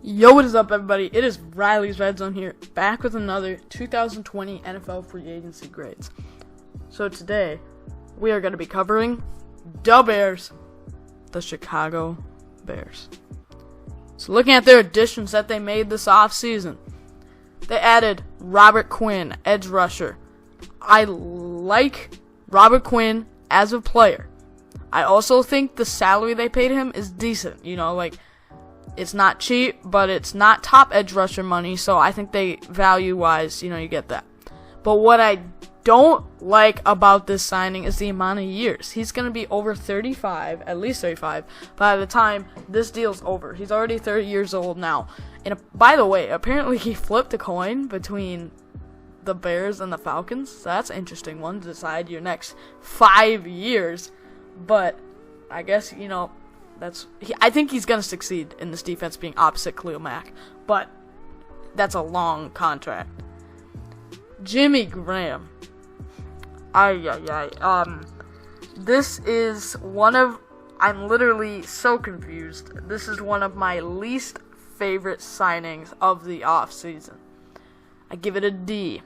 Yo, what is up, everybody? It is Riley's Redzone here, back with another 2020 NFL free agency grades. So today, we are going to be covering the Bears, the Chicago Bears. So looking at their additions that they made this offseason, they added Robert Quinn, edge rusher. I like Robert Quinn as a player. I also think the salary they paid him is decent, it's not cheap, but it's not top edge rusher money, so I think they value-wise, you get that. But what I don't like about this signing is the amount of years. He's going to be over 35, at least 35, by the time this deal's over. He's already 30 years old now. And by the way, apparently he flipped a coin between the Bears and the Falcons. So that's an interesting one to decide your next 5 years. But I guess, I think he's going to succeed in this defense being opposite Khalil Mack, but that's a long contract. Jimmy Graham. This is I'm literally so confused. This is one of my least favorite signings of the offseason. I give it a D.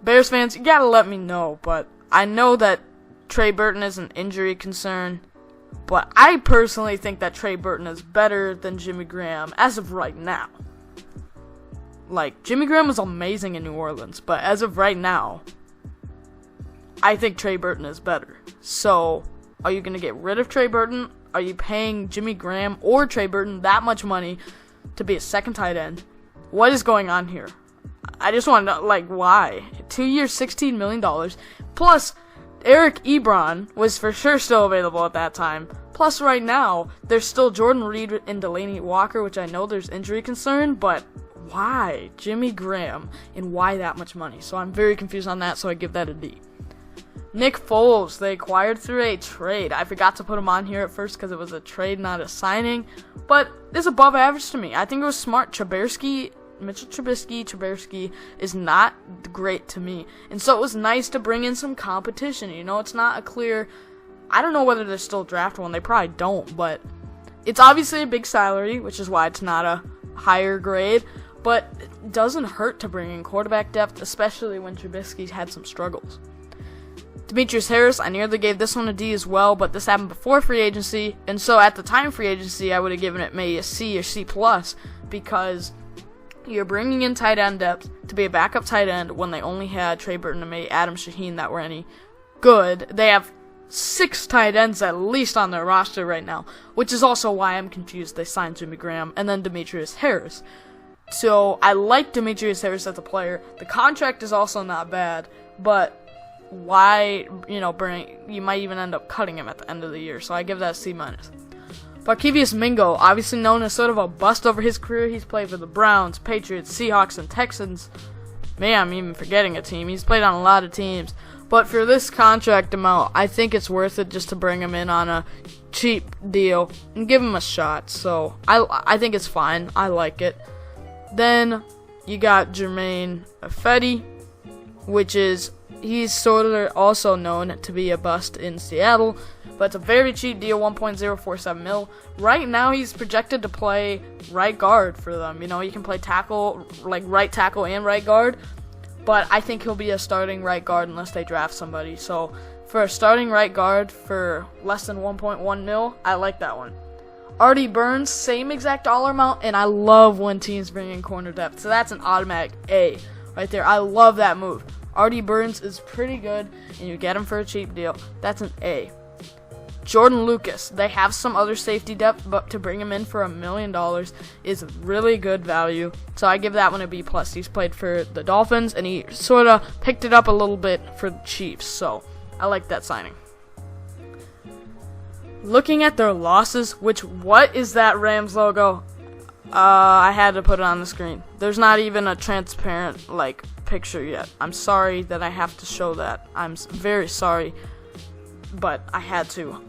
Bears fans, you gotta let me know, but I know that Trey Burton is an injury concern. But I personally think that Trey Burton is better than Jimmy Graham as of right now. Jimmy Graham was amazing in New Orleans, but as of right now, I think Trey Burton is better. So, are you going to get rid of Trey Burton? Are you paying Jimmy Graham or Trey Burton that much money to be a second tight end? What is going on here? I just want to know, why? 2 years, $16 million, plus Eric Ebron was for sure still available at that time. Plus, right now, there's still Jordan Reed and Delaney Walker, which I know there's injury concern, but why Jimmy Graham and why that much money? So I'm very confused on that, so I give that a D. Nick Foles, they acquired through a trade. I forgot to put him on here at first because it was a trade, not a signing, but it's above average to me. I think it was smart. Mitchell Trubisky is not great to me. And so it was nice to bring in some competition. It's not a clear... I don't know whether they still draft one. They probably don't, but it's obviously a big salary, which is why it's not a higher grade. But it doesn't hurt to bring in quarterback depth, especially when Trubisky's had some struggles. Demetrius Harris, I nearly gave this one a D as well, but this happened before free agency. And so at the time free agency, I would have given it maybe a C or C+, because you're bringing in tight end depth to be a backup tight end when they only had Trey Burton and maybe Adam Shaheen that were any good. They have 6 tight ends at least on their roster right now, which is also why I'm confused. They signed Jimmy Graham and then Demetrius Harris. So I like Demetrius Harris as a player. The contract is also not bad, but why, you might even end up cutting him at the end of the year. So I give that a C-. Barkevious Mingo, obviously known as sort of a bust over his career. He's played for the Browns, Patriots, Seahawks, and Texans. Man, I'm even forgetting a team. He's played on a lot of teams. But for this contract amount, I think it's worth it just to bring him in on a cheap deal and give him a shot. So I think it's fine. I like it. Then you got Jermaine Ifedi, he's sort of also known to be a bust in Seattle, but it's a very cheap deal, $1.047 million. Right now, he's projected to play right guard for them. He can play tackle, right tackle and right guard, but I think he'll be a starting right guard unless they draft somebody. So for a starting right guard for less than $1.1 million, I like that one. Artie Burns, same exact dollar amount, and I love when teams bring in corner depth, so that's an automatic A right there. I love that move. Artie Burns is pretty good, and you get him for a cheap deal. That's an A. Jordan Lucas, they have some other safety depth, but to bring him in for $1 million is really good value. So I give that one a B+. He's played for the Dolphins, and he sort of picked it up a little bit for the Chiefs, so I like that signing. Looking at their losses, what is that Rams logo? I had to put it on the screen. There's not even a transparent, picture yet. I'm sorry that I have to show that. I'm very sorry, but I had to.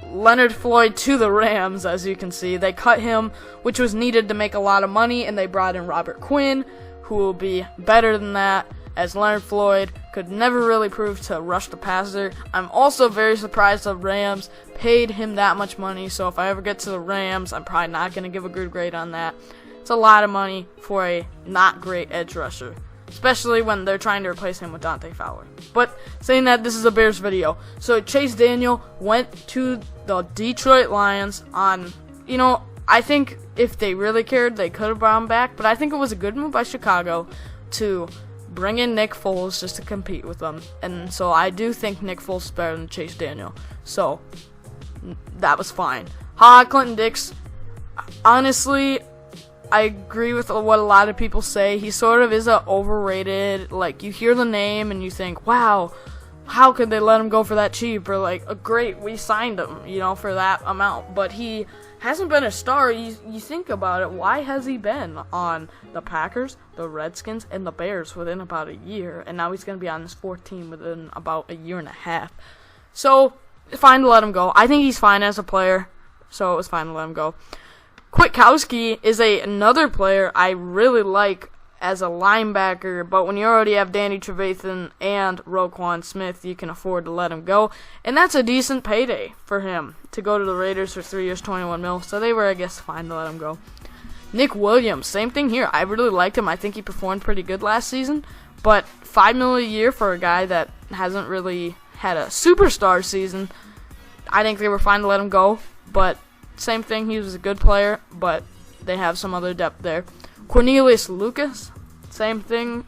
Leonard Floyd to the Rams, as you can see. They cut him, which was needed to make a lot of money, and they brought in Robert Quinn, who will be better than that, as Leonard Floyd could never really prove to rush the passer. I'm also very surprised the Rams paid him that much money, so if I ever get to the Rams, I'm probably not going to give a good grade on that. It's a lot of money for a not great edge rusher, especially when they're trying to replace him with Dante Fowler. But saying that, this is a Bears video. So Chase Daniel went to the Detroit Lions on, I think if they really cared, they could have brought him back. But I think it was a good move by Chicago to bring in Nick Foles just to compete with them. And so I do think Nick Foles is better than Chase Daniel. So that was fine. Clinton-Dix, honestly, I agree with what a lot of people say. He sort of is overrated. Like, you hear the name and you think, wow, how could they let him go for that cheap? Or like, great, we signed him, for that amount. But he hasn't been a star. You think about it, why has he been on the Packers, the Redskins, and the Bears within about a year? And now he's going to be on his fourth team within about a year and a half. So, fine to let him go. I think he's fine as a player, so it was fine to let him go. Kwiatkowski is another player I really like as a linebacker, but when you already have Danny Trevathan and Roquan Smith, you can afford to let him go. And that's a decent payday for him to go to the Raiders for 3 years, $21 million. So they were, I guess, fine to let him go. Nick Williams, same thing here. I really liked him. I think he performed pretty good last season, but $5 million a year for a guy that hasn't really had a superstar season, I think they were fine to let him go. But same thing, he was a good player, but they have some other depth there. Cornelius Lucas, same thing,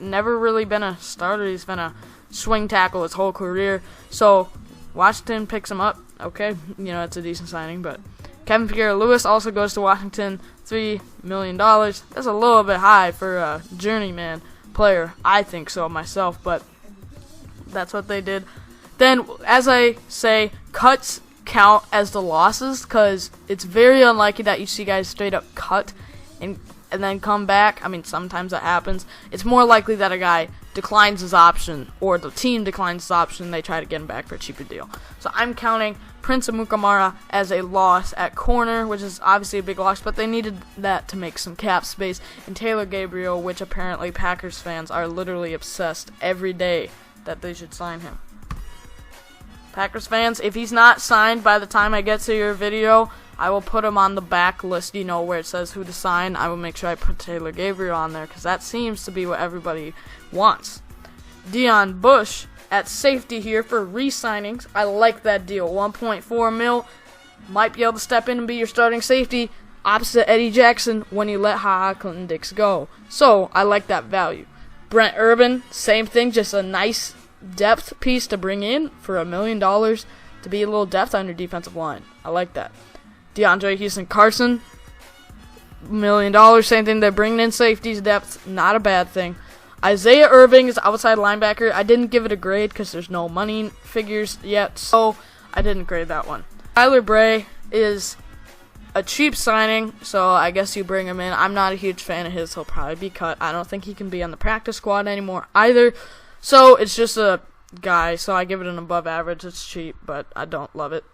never really been a starter. He's been a swing tackle his whole career. So Washington picks him up. Okay, it's a decent signing. But Kevin Pierre-Louis also goes to Washington, $3 million. That's a little bit high for a journeyman player. I think so myself, but that's what they did. Then, as I say, cuts count as the losses, because it's very unlikely that you see guys straight up cut and then come back. I mean, sometimes that happens. It's more likely that a guy declines his option, or the team declines his option, and they try to get him back for a cheaper deal. So I'm counting Prince Amukamara as a loss at corner, which is obviously a big loss, but they needed that to make some cap space. And Taylor Gabriel, which apparently Packers fans are literally obsessed every day that they should sign him. Packers fans, if he's not signed by the time I get to your video, I will put him on the back list, where it says who to sign. I will make sure I put Taylor Gabriel on there, because that seems to be what everybody wants. Deion Bush at safety here for re-signings. I like that deal. $1.4 million. Might be able to step in and be your starting safety opposite Eddie Jackson when you let Clinton-Dix go. So, I like that value. Brent Urban, same thing, just a nice depth piece to bring in for $1 million to be a little depth on your defensive line. I like that. DeAndre Houston-Carson, $1 million, same thing. They're bringing in safeties depth, not a bad thing. Isaiah Irving is outside linebacker. I didn't give it a grade because there's no money figures yet, so I didn't grade that one. Tyler Bray is a cheap signing, so I guess you bring him in. I'm not a huge fan of his. He'll probably be cut. I don't think he can be on the practice squad anymore either. So it's just a guy, so I give it an above average. It's cheap, but I don't love it.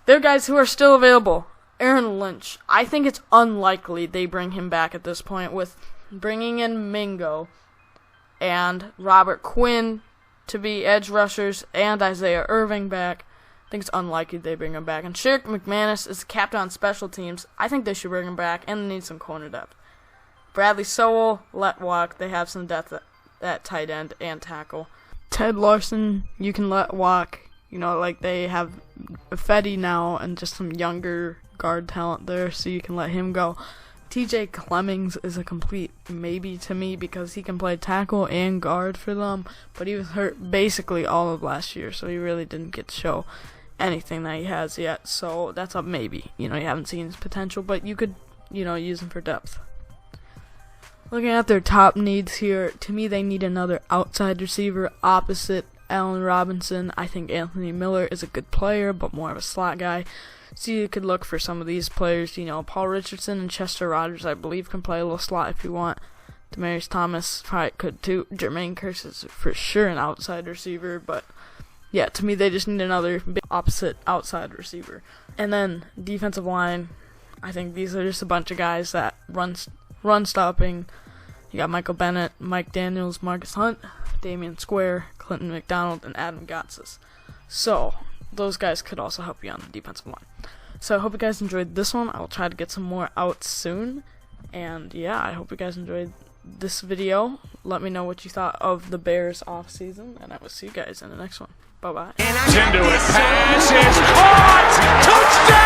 There are guys who are still available. Aaron Lynch. I think it's unlikely they bring him back at this point, with bringing in Mingo and Robert Quinn to be edge rushers and Isaiah Irving back. I think it's unlikely they bring him back. And Sherrick McManus is captain on special teams. I think they should bring him back, and they need some corner depth. Bradley Sowell, let walk. They have some depth at tight end and tackle. Ted Larson, you can let walk. They have Fetty now and just some younger guard talent there, so you can let him go. TJ Clemmings is a complete maybe to me because he can play tackle and guard for them, but he was hurt basically all of last year, so he really didn't get to show anything that he has yet. So that's a maybe. You haven't seen his potential, but you could, use him for depth. Looking at their top needs here, to me they need another outside receiver opposite Allen Robinson. I think Anthony Miller is a good player, but more of a slot guy. So you could look for some of these players. Paul Richardson and Chester Rogers, I believe, can play a little slot if you want. Demaryius Thomas probably could too. Jermaine Kearse is for sure an outside receiver, but yeah, to me they just need another opposite outside receiver. And then defensive line, I think these are just a bunch of guys that run stopping, You got Michael Bennett, Mike Daniels, Marcus Hunt, Damian Square, Clinton McDonald, and Adam Gotsis. So, those guys could also help you on the defensive line. So, I hope you guys enjoyed this one. I will try to get some more out soon. And, yeah, I hope you guys enjoyed this video. Let me know what you thought of the Bears offseason, and I will see you guys in the next one. Bye-bye. Into it, pass is caught! Touchdown!